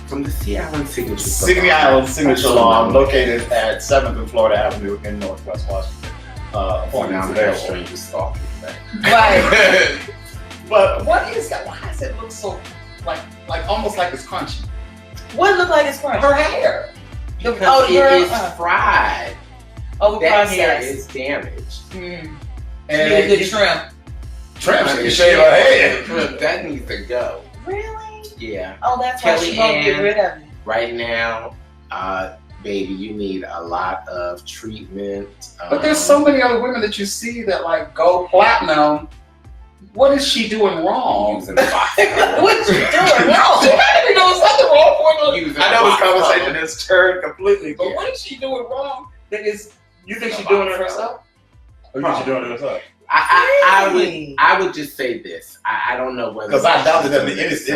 From the Sea Island Signature Sea Island Signature Salon, located at 7th and Florida Avenue in Northwest Washington. Now I'm stranger stalking. Right. But what is that? Why does it look so like almost like it's crunchy? What look like it's crunchy? Her hair. Because it is fried. Overprocessed. That hair is damaged. Mm. And Need a good trim. Trim, so you shave her head. That needs to go. Really? Yeah. Oh, that's why she won't get rid of it. Right now, baby, you need a lot of treatment. But there's so many other women that you see that like go platinum. What is she doing wrong? Using the box. What's she doing wrong? She might be doing something wrong for her. Using I know the this box conversation cover. has turned completely, but Yeah. what is she doing wrong? That is, you think she's doing it herself? Or you think she's doing it herself? I would just say this. I don't know whether Because I doubt that it is.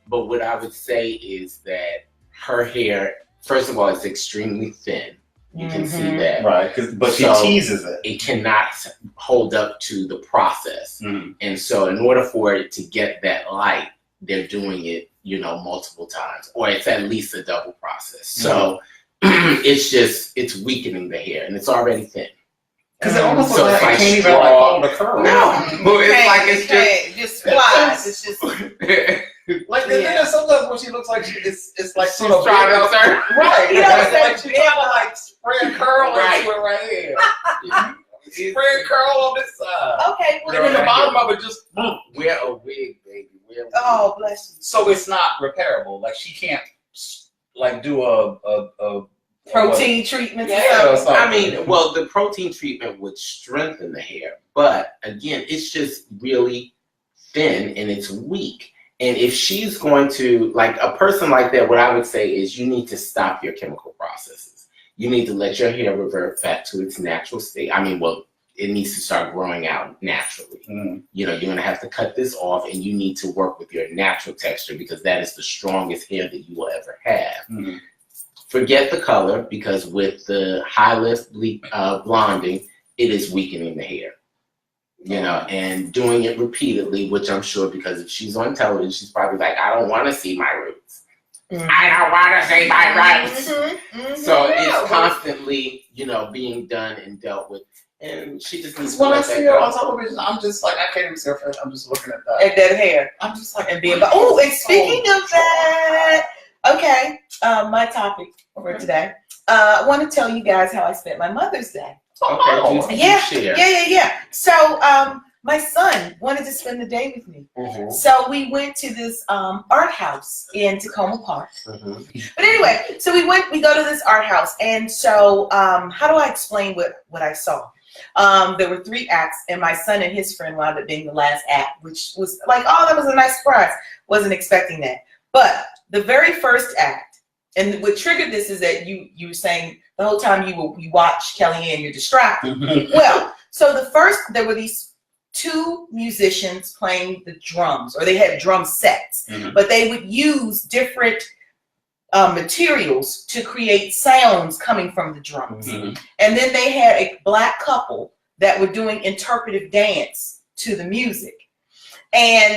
But what I would say is that her hair, first of all, is extremely thin. You can see that. Right, but she teases it. It cannot hold up to the process. Mm-hmm. And so in order for it to get that light, they're doing it, multiple times, or it's at least a double process. So it's weakening the hair, and it's already thin. Because it almost So looks like it's I can't like even straw. the curl. No, it's just flies. It's just like and then there's sometimes when she looks like it's like sort of trying to turn. right. You know what I'm saying? Like she's trying to like spread curl Right. into it right here. Spread curl on this side. okay. And then the bottom of it just Wear a wig, baby. Wear a wig. Oh, bless you. so it's not repairable. Like she can't like do a Protein treatments. Yeah. and stuff. I mean, well, the protein treatment would strengthen the hair, but again, it's just really thin and it's weak. And if she's going to, like a person like that, what I would say is you need to stop your chemical processes. You need to let your hair revert back to its natural state. I mean, well, it needs to start growing out naturally. Mm. You're going to have to cut this off and you need to work with your natural texture because that is the strongest hair that you will ever have. Mm. Forget the color because with the high lift blonding, it is weakening the hair. And doing it repeatedly, which I'm sure because if she's on television, she's probably like, I don't want to see my roots. Mm-hmm. I don't want to see my roots. Mm-hmm. Mm-hmm. So it's constantly, being done and dealt with. And she just needs to when I let see that her go. on television, I'm just like, I can't even see her face. I'm just looking at that. And that hair. I'm just like, And being, oh, and speaking of that, okay, my topic for today. I want to tell you guys how I spent my Mother's Day. Okay, Yeah. So, my son wanted to spend the day with me. Mm-hmm. So we went to this art house in Tacoma Park. Mm-hmm. But anyway, so we go to this art house. And so how do I explain what I saw? There were 3 acts, and my son and his friend wound up being the last act, which was like, oh, that was a nice surprise. Wasn't expecting that. But the very first act, and what triggered this is that you were saying the whole time you watch Kellyanne, you're distracted. Well, so there were these 2 musicians playing the drums, or they had drum sets, but they would use different materials to create sounds coming from the drums. And then they had a black couple that were doing interpretive dance to the music.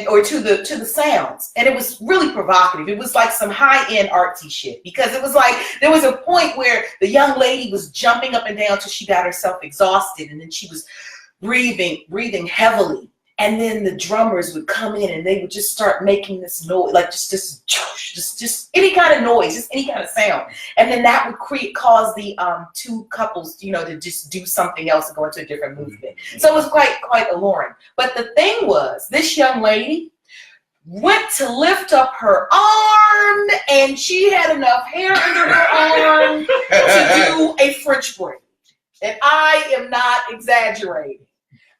Or to the sounds, and it was really provocative. It was like some high-end artsy shit, because it was like there was a point where the young lady was jumping up and down till she got herself exhausted, and then she was breathing heavily, and then the drummers would come in and they would just start making this noise, like just any kind of noise, just any kind of sound, and then that would cause the 2 couples, to just do something else and go into a different movement. So it was quite alluring. But the thing was, this young lady went to lift up her arm, and she had enough hair under her arm to do a French braid, and I am not exaggerating.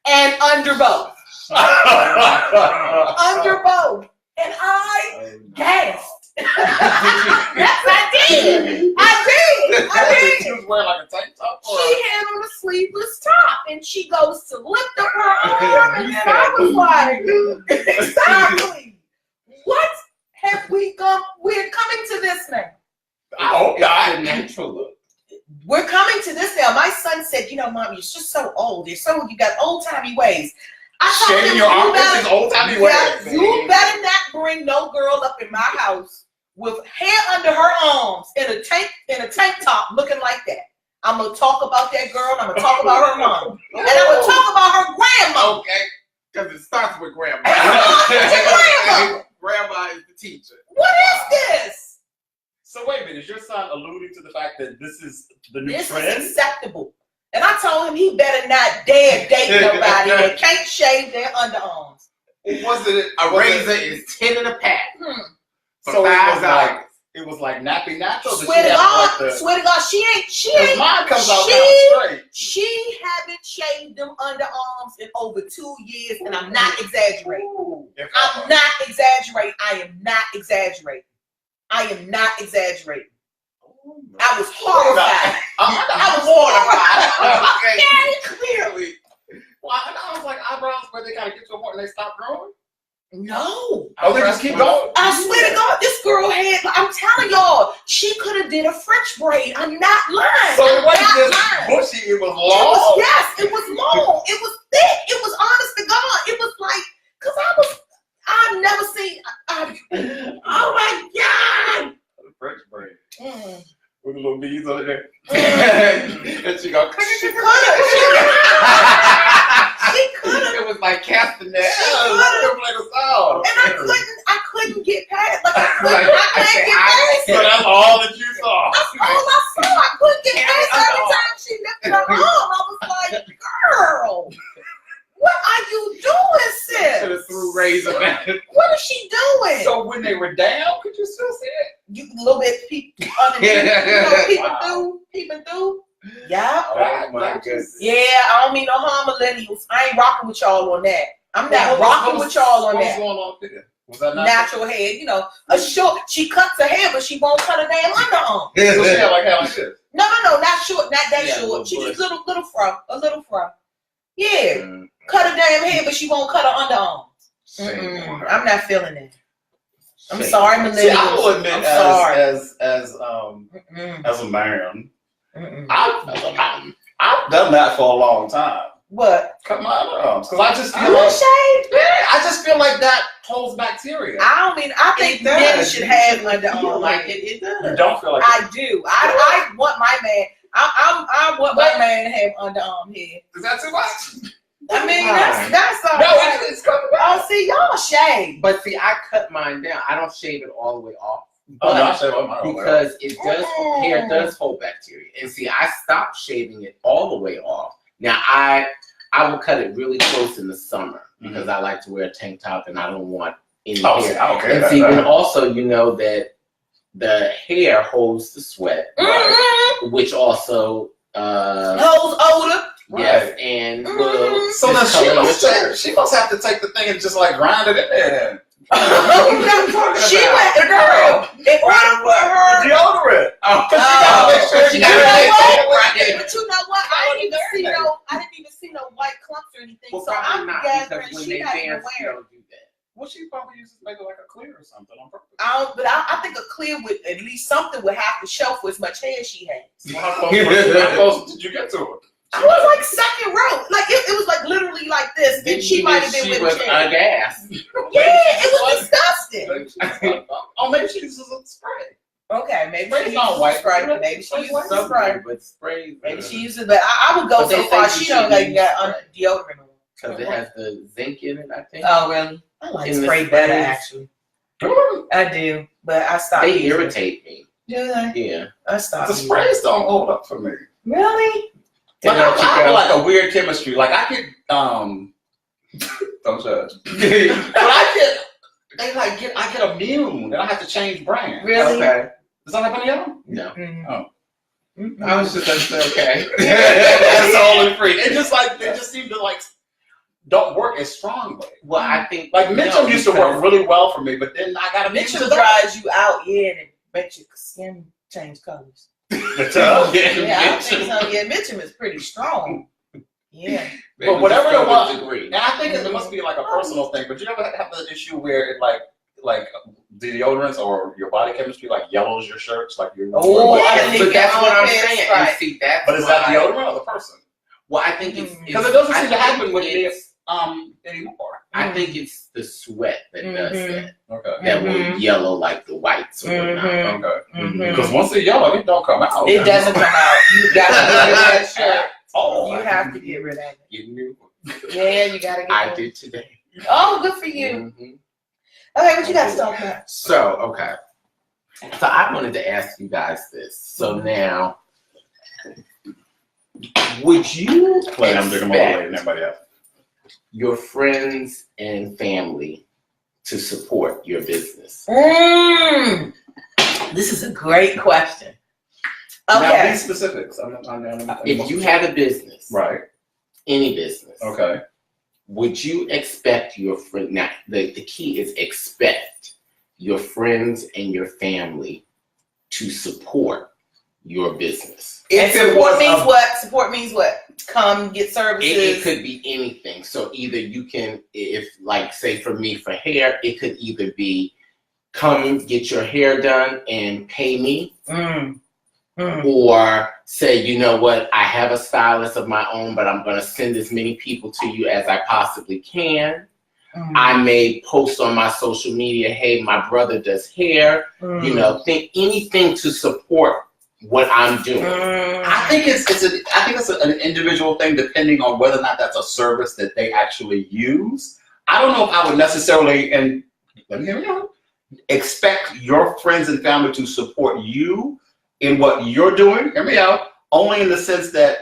And under both. Under both. And I gasped. Yes, I did. She was wearing like a tank top. She had on a sleeveless top, and she goes to lift up her arm, and then I was like, exactly. What have we come? We're coming to this now. Oh, God, natural look. We're coming to this now. My son said, Mom, you're just so old. You got old-timey ways. I told Shaving him, your you armpits better- is old timey Yeah, way. you better not bring no girl up in my house with hair under her arms in a tank top looking like that. I'm gonna talk about that girl and I'm gonna talk about her mom. And I'm gonna talk about her grandma. Okay, because it starts with grandma. Grandma. Grandma is the teacher. What is this? So wait a minute, is your son alluding to the fact that this is the new This trend? is acceptable. And I told him he better not dare date nobody that can't shave their underarms. Was it A razor is 10 in a pack. For So $5. it was like nappy natural. Swear to God, she ain't. Mine comes out kind of straight. She haven't shaved them underarms in over 2 years, and I'm not exaggerating. I'm not exaggerating. I am not exaggerating. I am not exaggerating. I was horrified. I was horrified. Very clearly. Well, I was like eyebrows where they kind of get to a point and they stop growing. No. Oh, they just keep going. I swear to God, this girl had. I'm telling y'all, she could have did a French braid. I'm not lying. So it wasn't I'm just not lying. bushy; it was long. Yes, it was long. It was thick. It was honest to God. It was like, cause I've never seen. Oh my God. The French braid Mm. with the little beads on there. And she go, She could have. it was like castanets. Like a sound. And I couldn't get past. Like I Like, can't get past So it. that's all that you saw. That's all I saw. I couldn't get past it. Every time she lifted her arm, I was like, girl, what are you doing, Should have sis? threw razor back. What is she doing? So when they were down, could you still see it? You a little bit underneath, peeping through. Yeah. Oh my goodness. Yeah, I don't mean no harm millennials. I ain't rocking with y'all on that. I'm not rocking with y'all on What was that. going on there? Was that Natural hair, a short. She cuts her hair, but she won't cut her damn underarm. So she had like this. No, not short, not that Yeah, short. She little just little fro, a little fro. Yeah, cut her damn hair, but she won't cut her underarm. I'm not feeling it. I'm sorry, millennials. See, I will admit, I'm sorry. as a man, Mm-mm. I've done that for a long time. What? Cut my underarms because I just feel I'm like ashamed. I just feel like that holds bacteria. I think It men does. should You have shouldn't feel underarm like hair. it does. You don't feel like I do. I want my man. I want my man to have underarm hair. is that too much? I mean, Fine. that's all No, right. it's coming back. Oh, see, y'all shave. But see, I cut mine down. I don't shave it all the way off. Oh, no, I But shave on my own. because it does, hair does hold bacteria. And see, I stopped shaving it all the way off. Now I will cut it really close in the summer because I like to wear a tank top and I don't want any Oh, hair. see, I don't care And about see, that. then also you know that the hair holds the sweat, which also Hoes older. yes, and will So then discolor your shirt. she must have to take the thing and just like grind it in there then. She went to girl in order for her. Deodorant. Oh, You know what? Right. But you know what? I didn't even see no white clumps or anything. Well, So probably I'm not gathering because when she they doesn't dance, they wear. don't do that. Well, she probably uses maybe like a clear or something on purpose. I think a clear would at least something would have to show for as much hair she has. Well, how close did you get to her? I was like second row. Like it was like literally like this. And she might have been with was a chair. aghast. Yeah, it was disgusting. Oh, maybe she uses a spray. Okay, maybe Spray's she not uses white. Sprite. Maybe she uses Some Sprite. but sprays. Maybe she uses, but I would go But they so far. say you She don't should like use got Sprite. deodorant on. Because it has the zinc in it, I think. Oh really? I like In the spray better sprays. actually. I do, but I stopped. They using it. irritate me. Do they? Yeah. I stopped. The using sprays don't hold up for me. it. Really? Like, And I let you feel go. like a weird chemistry. Like I could don't judge. But I get immune and I have to change brand. Really? Okay. Does that happen to y'all? No. Mm-hmm. I was just gonna say, okay. That's totally free. They just seem to like don't work as strongly. Well, I think Like Mitchell used to work really well for me, but then I got a Mitchell dries you out, yeah, and it makes your skin change colors. the tub. Yeah, I think so. Yeah, Mitchell is pretty strong. Yeah. But whatever it was, degree. and I think it must be like a personal thing. But you ever have the issue where it like deodorants or your body chemistry like yellows your shirts, like you're. Oh, Yes, think but that's your what I'm armpits, saying. right. And see, that's But is that why- deodorant or the person? Well, I think it's Because it doesn't I seem to think happen with me. it's- anymore. I think it's the sweat that does that. Okay. That will yellow like the whites or whatnot. Okay. Because once they're yellow, it don't come out. It doesn't come out. You got to get rid of that shirt. Oh, You have to get rid of it. You knew. Yeah, you got to get rid I of it. did today. Oh, good for you. Okay, what you got to talk about? So, okay. So I wanted to ask you guys this. So now, would you expect your friends and family to support your business? This is a great question. Now, Okay. be specifics. If you had a business, right, any business, okay, would you expect your friend? Now, the key is expect your friends and your family to support your business. And support means what? Support means what? Come get services. It could be anything. So either you can, if like say for me for hair, it could either be come get your hair done and pay me. Or say, you know what, I have a stylist of my own, but I'm going to send as many people to you as I possibly can. I may post on my social media, hey, my brother does hair. You know, anything to support what I'm doing. I think it's an individual thing depending on whether or not that's a service that they actually use. I don't know if I would necessarily, and let me hear me out, expect your friends and family to support you in what you're doing, hear me out, only in the sense that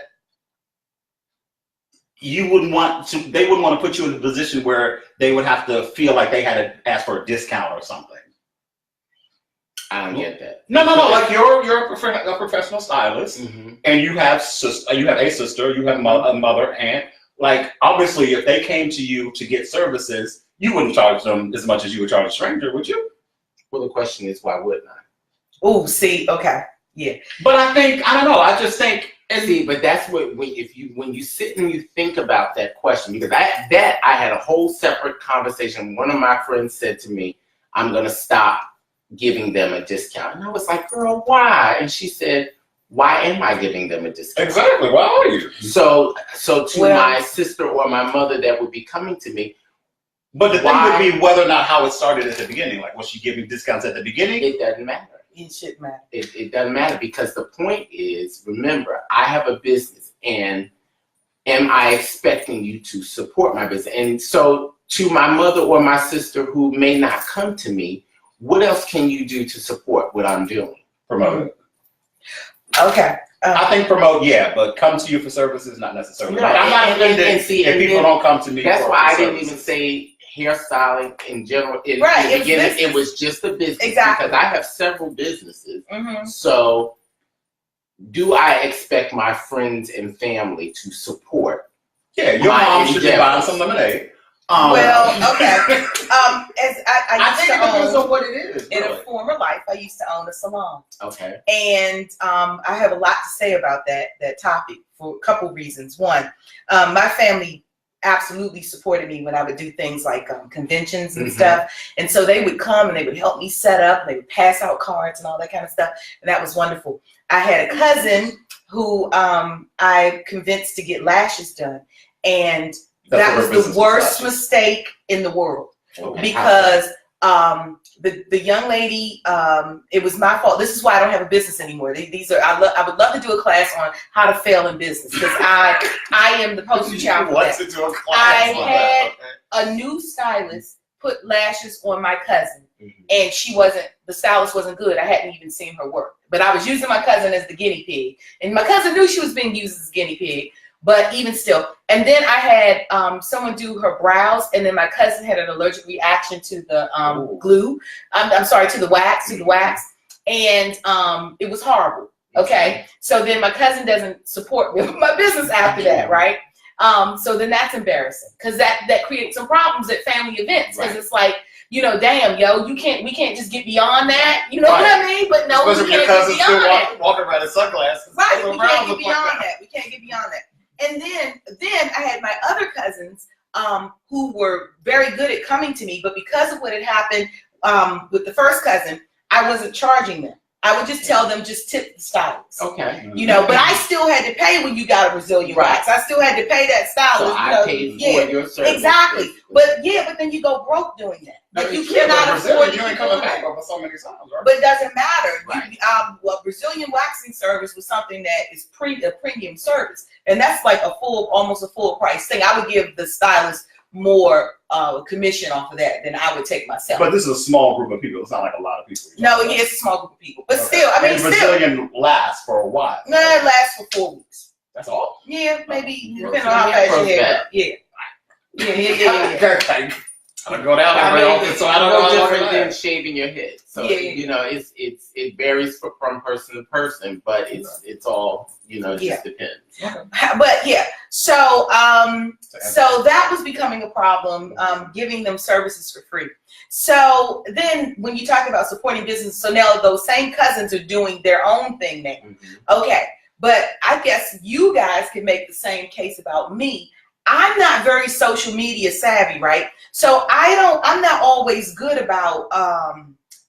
they wouldn't want to put you in a position where they would have to feel like they had to ask for a discount or something. I don't get that. No. Like you're a professional stylist, and you have a sister, you have a mother, aunt. Like obviously, if they came to you to get services, you wouldn't charge them as much as you would charge a stranger, would you? Well, the question is, why wouldn't I? Oh, see, okay. Yeah, but I don't know. I just think, but that's what when you sit and you think about that question, because I had a whole separate conversation. One of my friends said to me, "I'm gonna stop giving them a discount," and I was like, "Girl, why?" And she said, "Why am I giving them a discount?" Exactly. Why are you? So to my sister or my mother that would be coming to me. But the thing would be whether or not how it started at the beginning. Like, was she giving discounts at the beginning? It doesn't matter. It shouldn't matter. It doesn't matter because the point is, remember, I have a business, and am I expecting you to support my business? And so to my mother or my sister who may not come to me, what else can you do to support what I'm doing? Promote it. Okay. I think promote, yeah, but come to you for services, not necessarily. No, like, I'm not offended if people don't come to me. That's for why I services. didn't even say hairstyling in general. In Right, the beginning, it was just a business. Exactly. Because I have several businesses. So do I expect my friends and family to support? Yeah, your mom should be buying some lemonade. Well, okay. As I think it depends on what it is. In a former life, I used to own a salon. Okay. And I have a lot to say about that topic for a couple reasons. One, my family absolutely supported me when I would do things like conventions and stuff. And so they would come and they would help me set up. And they would pass out cards and all that kind of stuff. And that was wonderful. I had a cousin who I convinced to get lashes done. And that was the worst mistake in the world. Okay. Because the young lady, it was my fault. This is why I don't have a business anymore. I would love to do a class on how to fail in business because I am the poster child for that. I had a new stylist put lashes on my cousin, and the stylist wasn't good. I hadn't even seen her work, but I was using my cousin as the guinea pig, and my cousin knew she was being used as a guinea pig. But even still, and then I had someone do her brows, and then my cousin had an allergic reaction to the glue. I'm sorry, to the wax, and it was horrible. Okay, so then my cousin doesn't support me with my business after that, right? So then that's embarrassing because that creates some problems at family events because it's like, you know, damn, yo, we can't just get beyond that. You know what I mean? But no, especially we can't get beyond that. Walking around in sunglasses. Right, we can't get beyond that. We can't get beyond that. And then I had my other cousins who were very good at coming to me, but because of what had happened with the first cousin, I wasn't charging them. I would just tell them just tip the stylist. Okay. You know, but I still had to pay when you got a Brazilian wax. I still had to pay that stylist. So I paid for your service. Exactly. But then you go broke doing that. Like you cannot afford. You ain't coming back over so many times, right? But it doesn't matter. Right. Brazilian waxing service was something that is a premium service, and that's like almost a full price thing. I would give the stylist more commission off of that than I would take myself. But this is a small group of people. It's not like a lot of people. No, it is a small group of people. But still, I mean, and Brazilian lasts for a while. No, it lasts for 4 weeks. That's all? Yeah, maybe, depending on how fast you have. Yeah. I don't go down there very often, so I don't know. No different than shaving your head. So you know, it varies from person to person, but it's all, you know, it just depends. But so so that was becoming a problem, giving them services for free. So then when you talk about supporting business, so now those same cousins are doing their own thing now. Okay, but I guess you guys can make the same case about me. I'm not very social media savvy, right? So I'm not always good about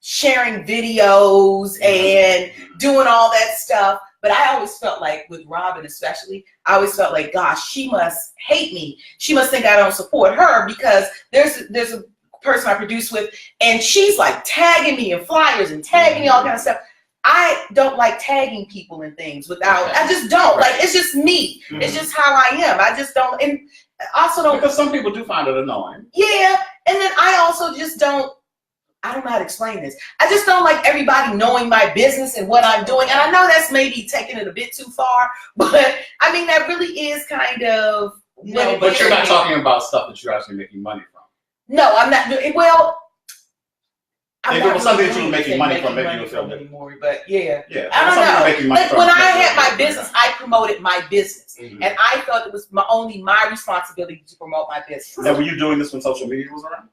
sharing videos and doing all that stuff. But I always felt like, with Robin especially, I always felt like, gosh, she must hate me. She must think I don't support her, because there's a person I produce with, and she's like tagging me in flyers and tagging me all kind of stuff. I don't like tagging people in things I just don't. Like, it's just me. It's just how I am. I just don't, and also don't. Because some people do find it annoying. Yeah, and then I also just don't, I don't know how to explain this. I just don't like everybody knowing my business and what I'm doing. And I know that's maybe taking it a bit too far, but I mean, that really is kind of. No, but you're not talking about stuff that you're actually making money from. No, I'm not. Well, if it was something that you were making money from, maybe you would feel anymore. But I don't know. Like when I had my business, I promoted my business, and I felt it was only my responsibility to promote my business. Now, were you doing this when social media was around?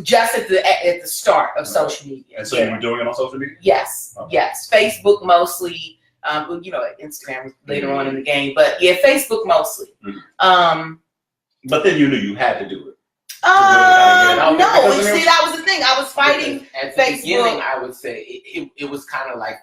Just at the start of social media. And so you were doing it on social media? Yes, yes. Facebook mostly. You know, Instagram was later on in the game, but Facebook mostly. But then you knew you had to do it. No, see, that was the thing. I was fighting at the Facebook. beginning, I would say it was kind of like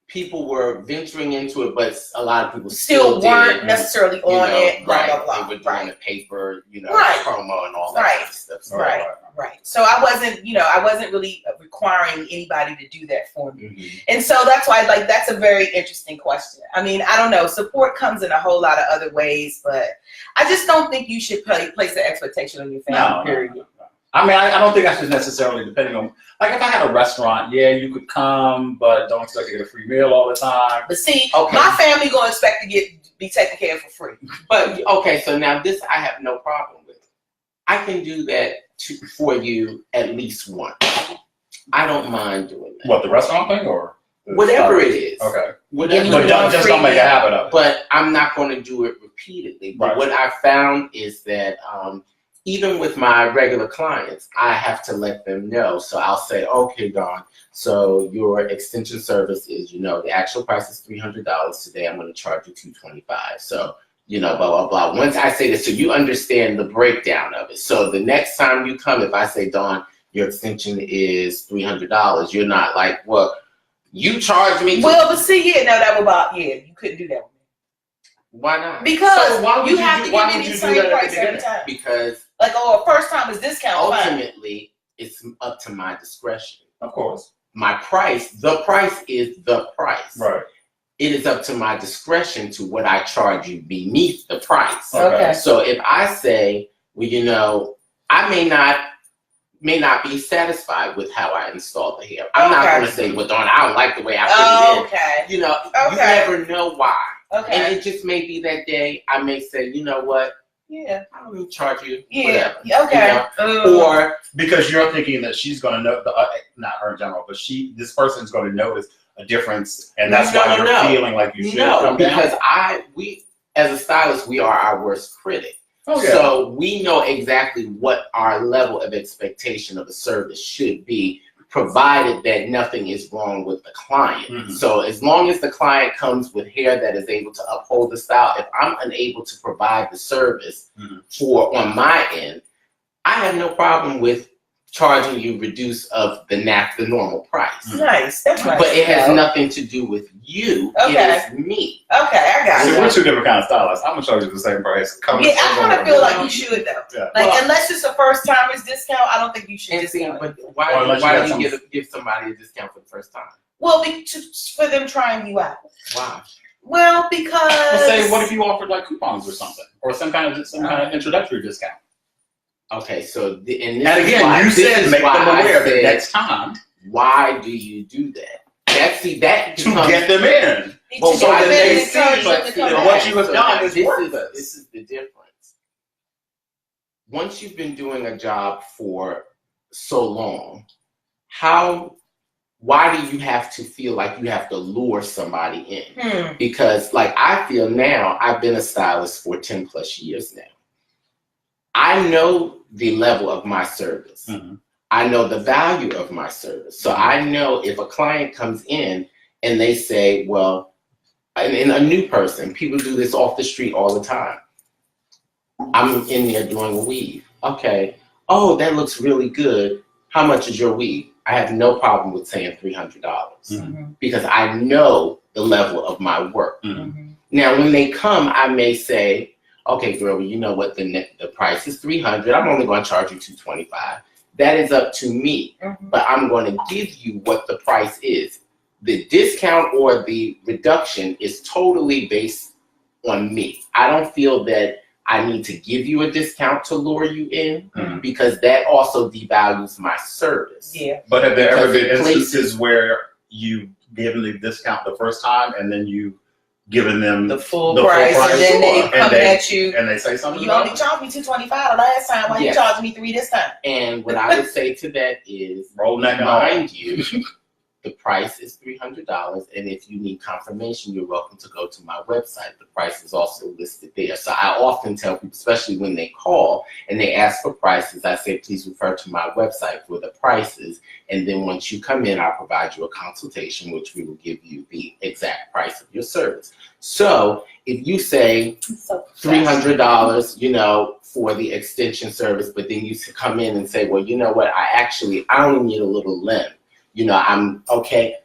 people were venturing into it, but a lot of people still weren't necessarily on it. Blah, blah, blah. They were doing the paper, you know, promo and all that kind of stuff. So, right. So I wasn't really requiring anybody to do that for me. And so that's why, like, that's a very interesting question. I mean, I don't know. Support comes in a whole lot of other ways, but I just don't think you should place an expectation on your family, period. No. I mean, I don't think that's just necessarily depending on, like, if I had a restaurant, you could come, but don't expect to get a free meal all the time. But see, my family gonna expect to be taken care of for free. But okay, so now this I have no problem with. I can do that for you at least once. I don't mind doing that. What, the restaurant thing or whatever it is? Okay. Whatever. But don't make a habit of it. But I'm not going to do it repeatedly. But what I found is that even with my regular clients, I have to let them know. So I'll say, okay, Dawn, so your extension service is, you know, the actual price is $300 today. I'm going to charge you $225. So, you know, blah, blah, blah. Once I say this, so you understand the breakdown of it. So the next time you come, if I say, Dawn, your extension is $300, you're not like, well, you charge me. Well, but see, you couldn't do that. Why not? Because you have to give me the same price every time. Because first time is discount. Ultimately, it's up to my discretion. Of course. My price, the price is the price. Right. It is up to my discretion to what I charge you beneath the price. Okay. So if I say, well, you know, I may not be satisfied with how I installed the hair. I'm not going to say, well, Dawn, I don't like the way I put it in. You know, you never know why. Okay. And it just may be that day I may say, you know what? Yeah. I don't even charge you. Yeah. Whatever. Okay. You know? Or because you're thinking that she's going to know, not her in general, but this person's going to notice a difference, and that's why you're feeling like you should come because down. we as a stylist, we are our worst critic. Oh, yeah. So we know exactly what our level of expectation of a service should be, provided that nothing is wrong with the client. So as long as the client comes with hair that is able to uphold the style, if I'm unable to provide the service on my end, I have no problem with charging you reduce of the normal price. Nice. That's nice. But it has nothing to do with you. Okay. It is me. Okay, I got See, it. we're two different kind of stylists. I'm gonna charge you the same price. Yeah, I kind of feel like you should though. Yeah. Like unless it's a first timer's discount, I don't think you should And see, discount it. but why do you give somebody a discount for the first time? Well, for them trying you out. Why? Well, because. Well, say, what if you offered like coupons or something, or some kind of introductory discount? Okay, so and again, you said make them aware that next time. Why do you do that? That to get them in. Well, so why they see what you have done is worthless. This is the difference. Once you've been doing a job for so long, why do you have to feel like you have to lure somebody in? Because like I feel now, I've been a stylist for 10 plus years now. I know the level of my service. Mm-hmm. I know the value of my service. So I know if a client comes in and they say, well, and a new person, people do this off the street all the time. I'm in there doing a weave. Okay. Oh, that looks really good. How much is your weave? I have no problem with saying $300 because I know the level of my work. Mm-hmm. Now, when they come, I may say, okay, girl, well, you know what? The price is $300. I'm only going to charge you $225. That is up to me, but I'm going to give you what the price is. The discount or the reduction is totally based on me. I don't feel that I need to give you a discount to lure you in because that also devalues my service. Yeah. But have there ever been instances where you've given the discount the first time and then you given them the full price, and then they come at you and they say something? You only charged me $225 the last time. Why you charging me $3 this time? And what I would say to that is, mind you, the price is $300, and if you need confirmation, you're welcome to go to my website. The price is also listed there. So I often tell people, especially when they call and they ask for prices, I say, please refer to my website for the prices. And then once you come in, I'll provide you a consultation, which we will give you the exact price of your service. So if you say $300, you know, for the extension service, but then you come in and say, well, you know what, I only need a little length. You know, I'm okay.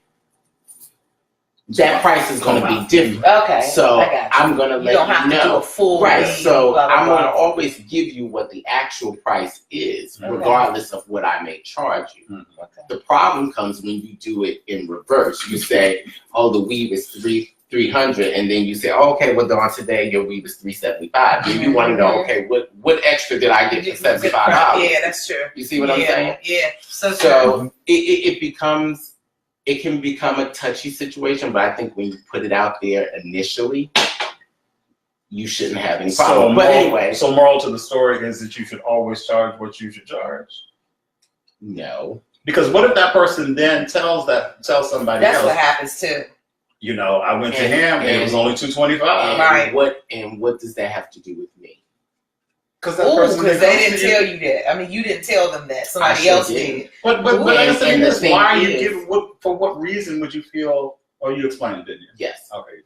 That price is going to be different. Okay. So I'm going to let you know. You don't have to do a full right. So blah, blah, I'm going to blah. always give you what the actual price is, regardless of what I may charge you. Okay. The problem comes when you do it in reverse. You say, oh, the weave is $300, and then you say, oh, okay, well, Dawn, today your weave is $375. Then you want to know, okay, what extra did I get for $75? Yeah, that's true. You see what I'm saying? Yeah. So it can become a touchy situation, but I think when you put it out there initially, you shouldn't have any problem. But anyway. So moral to the story is that you should always charge what you should charge. No. Because what if that person then tells somebody else? That's what happens too. You know, I went to him and it was only $225. Right. What does that have to do with me? Because they didn't tell you that. I mean, you didn't tell them that. Somebody else did. But I'm saying this. Why are you giving? For what reason would you feel? Or you explained it, didn't you? Yes. Okay.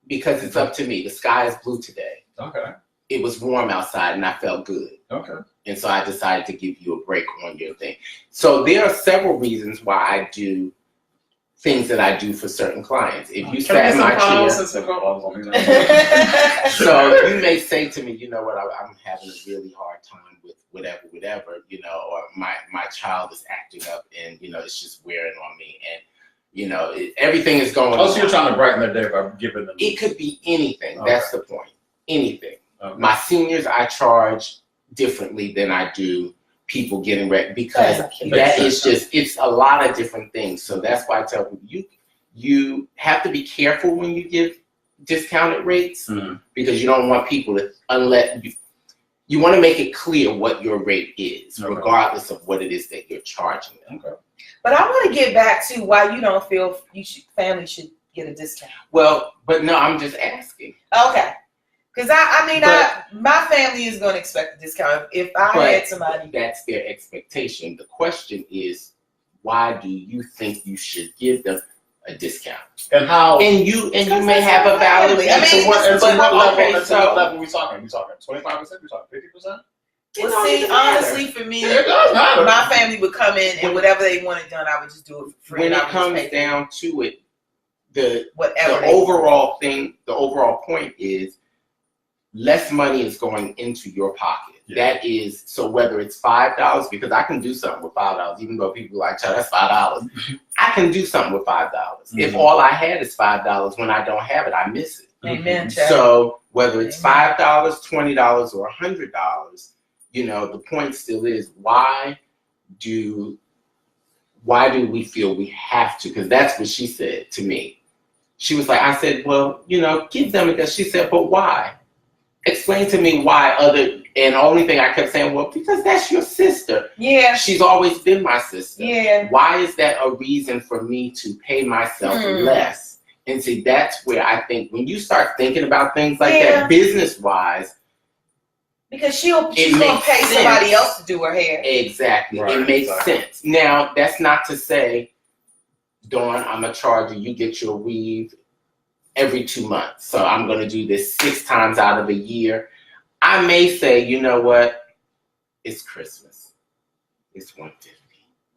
Because it's up to me. The sky is blue today. Okay. It was warm outside and I felt good. Okay. And so I decided to give you a break on your thing. So there are several reasons why I do things that I do for certain clients. If you sat in my chair, so you may say to me, you know what, I'm having a really hard time with whatever, you know, or my child is acting up and, you know, it's just wearing on me. And, you know, everything is going on. Oh, so you're trying to brighten their day by giving them. It could be anything. Okay. That's the point. Anything. Okay. My seniors, I charge differently than I do people getting ready because that is just, it's a lot of different things. So that's why I tell people you have to be careful when you give discounted rates because you don't want people to, unless you want to make it clear what your rate is, regardless of what it is that you're charging them. Okay. But I want to get back to why you don't feel family should get a discount. Well, but no, I'm just asking. Okay. Because my family is going to expect a discount. If I had somebody. That's their expectation. The question is, why do you think you should give them a discount? And how? And you may have a valid. What level are we talking? We talking 25%? We talking 50%? Well, see, honestly, for me, It does matter. my family would come in and whatever they wanted done, I would just do it for free. When and it I would just comes pay down to it, the whatever overall thing, the overall point is less money is going into your pocket. Yeah. That is, so whether it's $5, because I can do something with $5, even though people are like, "Child, that's $5." I can do something with $5. If all I had is $5, when I don't have it, I miss it. Amen. Chad. So whether it's $5, $20, or $100, the point still is why do we feel we have to? Because that's what she said to me. She was like, I said, well, give them it. She said, but why? Explain to me why and the only thing I kept saying, well, because that's your sister. Yeah. She's always been my sister. Yeah. Why is that a reason for me to pay myself less? And see, that's where I think when you start thinking about things like that, business-wise, because she's going to pay somebody else to do her hair. Exactly. Right, it makes sense. Now, that's not to say, Dawn, I'm going to charge you get your weave every 2 months. So I'm going to do this 6 times out of a year. I may say, you know what? It's Christmas. It's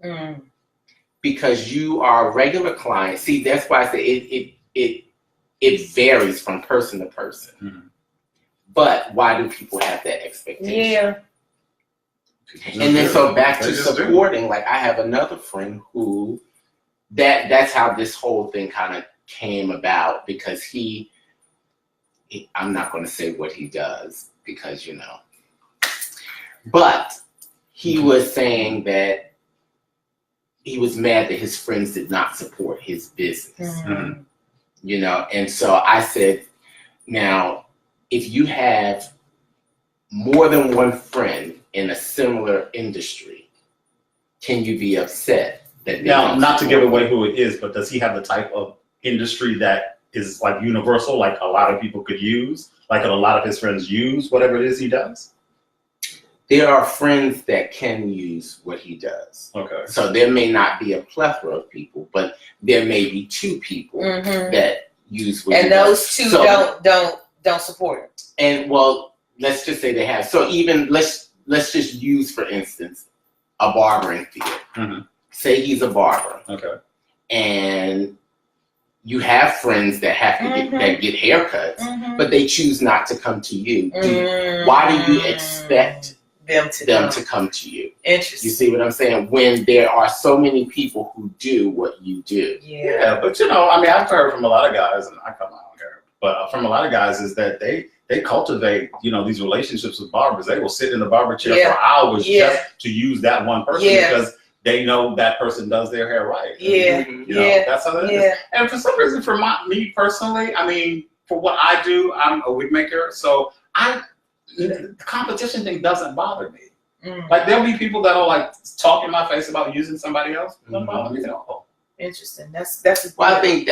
$150. Because you are a regular client. See, that's why I say it varies from person to person. But why do people have that expectation? Yeah. And then so back to supporting, like I have another friend who that's how this whole thing kind of came about, because I'm not going to say what he does because but he was saying that he was mad that his friends did not support his business. And so I said, now if you have more than one friend in a similar industry, can you be upset that now, not to give away who it is, but does he have the type of industry that is like universal, like a lot of people could use, like a lot of his friends use whatever it is he does? There are friends that can use what he does. Okay. So there may not be a plethora of people, but there may be 2 people that use what he does. And those 2 don't support him. And well, let's just say they have. So even let's just use, for instance, a barbering field. Say he's a barber. Okay. And you have friends that have to get haircuts, but they choose not to come to you. Why do you expect them to come to you? Interesting. You see what I'm saying? When there are so many people who do what you do. Yeah, but I've heard from a lot of guys, and I cut my own hair, but from a lot of guys is that they cultivate, these relationships with barbers. They will sit in the barber chair for hours just to use that one person because they know that person does their hair right. That's how it is. And for some reason, for me personally, for what I do, I'm a wig maker, so the competition thing doesn't bother me. Like there'll be people that'll like talk in my face about using somebody else. Don't bother me at all. Interesting. That's well, I think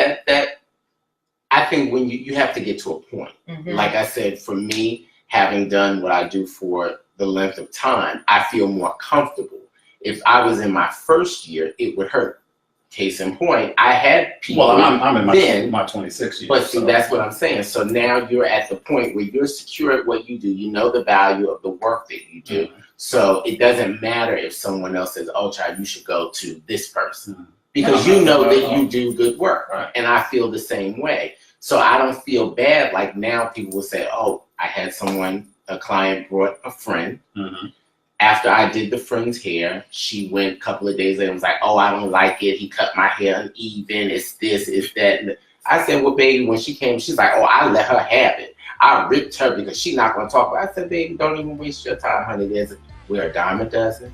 I think when you have to get to a point. Like I said, for me, having done what I do for the length of time, I feel more comfortable. If I was in my first year, it would hurt. Case in point, I had people. Well, I'm in my 26 years. But see, that's what I'm saying. So now you're at the point where you're secure at what you do. You know the value of the work that you do. So it doesn't matter if someone else says, "Oh, child, you should go to this person," because you know that you do good work. Right. And I feel the same way. So I don't feel bad. Like now, people will say, "Oh, I had a client brought a friend." After I did the friend's hair, she went a couple of days later and was like, "Oh, I don't like it. He cut my hair uneven. It's this, it's that." And I said, "Well, baby," when she came, she's like, "Oh, I let her have it. I ripped her because she's not going to talk." But I said, "Baby, don't even waste your time, honey. We're a dime a dozen."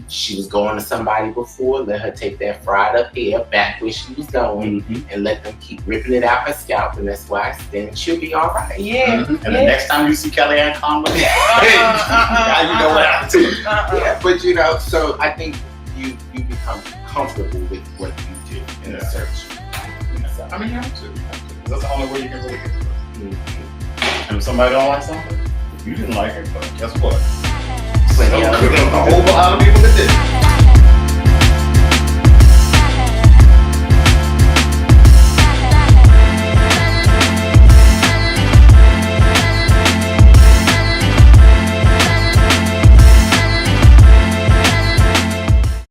She was going to somebody before. Let her take that fried up hair back where she was going and let them keep ripping it out her scalp. And that's why then she'll be all right. Yeah. And the next time you see Kellyanne Conway, now you know what happened to her. Yeah, but so I think you become comfortable with what you do in the search. So, you have to. That's the only way you can really get to it. And if somebody don't like something, you didn't like it, but guess what? Plenty of a whole lot of people that